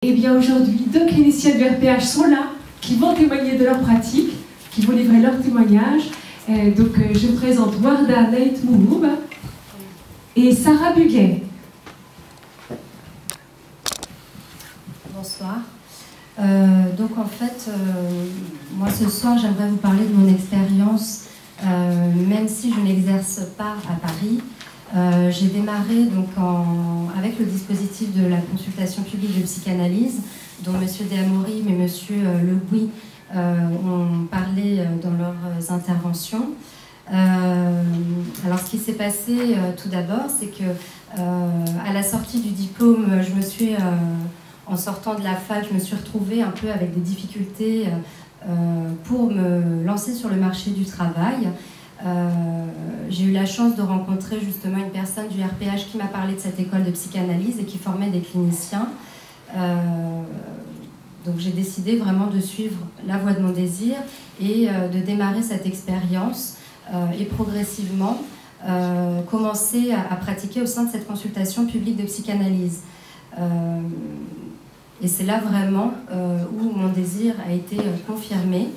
Eh bien aujourd'hui, 2 cliniciens du RPH sont là, qui vont témoigner de leur pratique, qui vont livrer leur témoignage. Je vous présente Warda Nait Mouhoub et Sarah Buguet. Bonsoir. Moi ce soir j'aimerais vous parler de mon expérience, même si je n'exerce pas à Paris. J'ai démarré avec le dispositif de la consultation publique de psychanalyse, dont M. Deamorim et M. Le Gouy ont parlé dans leurs interventions. Alors ce qui s'est passé tout d'abord, c'est que à la sortie du diplôme, en sortant de la fac, je me suis retrouvée un peu avec des difficultés pour me lancer sur le marché du travail. J'ai eu la chance de rencontrer justement une personne du RPH qui m'a parlé de cette école de psychanalyse et qui formait des cliniciens. Donc j'ai décidé vraiment de suivre la voie de mon désir et de démarrer cette expérience et progressivement commencer à pratiquer au sein de cette consultation publique de psychanalyse. Et c'est là vraiment où mon désir a été confirmé.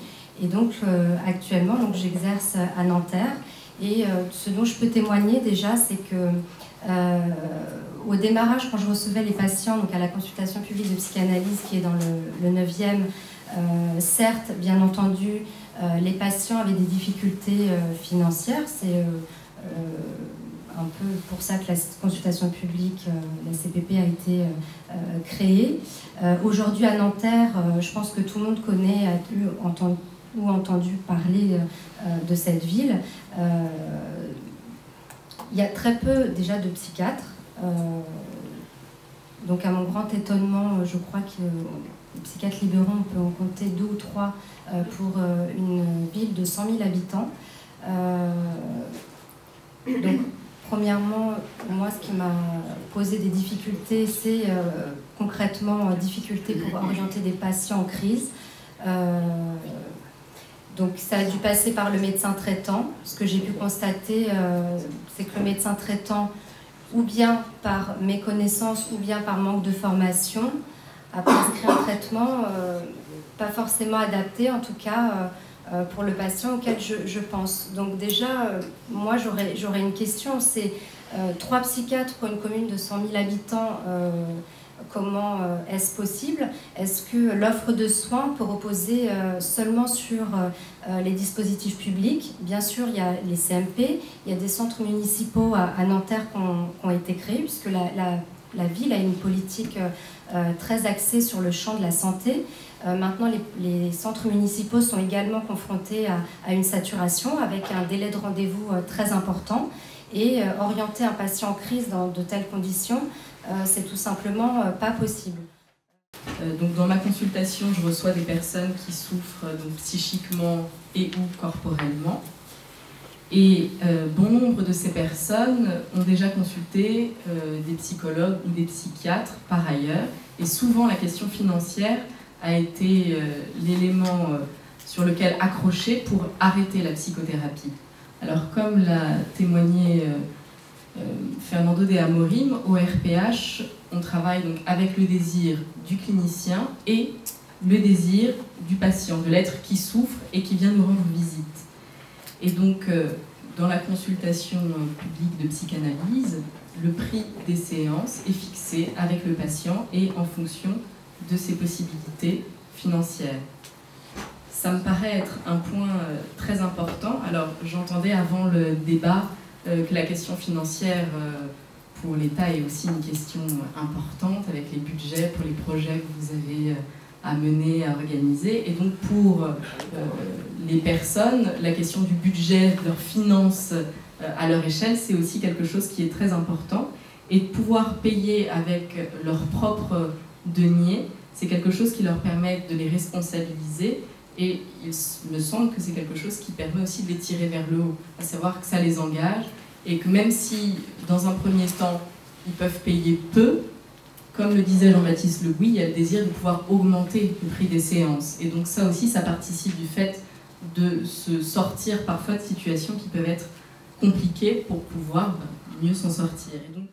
Et donc actuellement, j'exerce à Nanterre. Et ce dont je peux témoigner déjà, c'est que au démarrage, quand je recevais les patients à la consultation publique de psychanalyse qui est dans le 9e, certes, bien entendu, les patients avaient des difficultés financières. C'est un peu pour ça que la consultation publique, la CPP, a été créée. Aujourd'hui à Nanterre, je pense que tout le monde connaît, a entendu parler de cette ville. Il y a très peu déjà de psychiatres. Donc à mon grand étonnement, je crois que les psychiatres libéraux, on peut en compter 2 ou 3 pour une ville de 100 000 habitants. Donc premièrement, pour moi, ce qui m'a posé des difficultés, c'est concrètement difficulté pour orienter des patients en crise. Donc ça a dû passer par le médecin traitant. Ce que j'ai pu constater, c'est que le médecin traitant, ou bien par méconnaissance, ou bien par manque de formation, a prescrit un traitement pas forcément adapté, en tout cas pour le patient auquel je pense. Donc déjà, moi j'aurais une question, c'est 3 psychiatres pour une commune de 100 000 habitants, comment est-ce possible? Est-ce que l'offre de soins peut reposer seulement sur les dispositifs publics? Bien sûr, il y a les CMP, il y a des centres municipaux à Nanterre qui ont été créés, puisque la ville a une politique très axée sur le champ de la santé. Maintenant, les centres municipaux sont également confrontés à une saturation avec un délai de rendez-vous très important. Et orienter un patient en crise dans de telles conditions, c'est tout simplement pas possible. Donc dans ma consultation, je reçois des personnes qui souffrent psychiquement et ou corporellement. Et bon nombre de ces personnes ont déjà consulté des psychologues ou des psychiatres par ailleurs. Et souvent, la question financière a été l'élément sur lequel accrocher pour arrêter la psychothérapie. Alors, comme l'a témoigné Fernando Deamorim, au RPH, on travaille donc avec le désir du clinicien et le désir du patient, de l'être qui souffre et qui vient nous rendre visite. Et donc, dans la consultation publique de psychanalyse, le prix des séances est fixé avec le patient et en fonction de ses possibilités financières. Ça me paraît être un point très important. Alors, j'entendais avant le débat que la question financière pour l'État est aussi une question importante avec les budgets pour les projets que vous avez à mener, à organiser. Et donc, pour les personnes, la question du budget, de leurs finances à leur échelle, c'est aussi quelque chose qui est très important. Et de pouvoir payer avec leurs propres deniers, c'est quelque chose qui leur permet de les responsabiliser. Et il me semble que c'est quelque chose qui permet aussi de les tirer vers le haut, à savoir que ça les engage et que même si, dans un premier temps, ils peuvent payer peu, comme le disait Jean-Baptiste Le Gouy, il y a le désir de pouvoir augmenter le prix des séances. Et donc ça aussi, ça participe du fait de se sortir parfois de situations qui peuvent être compliquées pour pouvoir mieux s'en sortir. Et donc,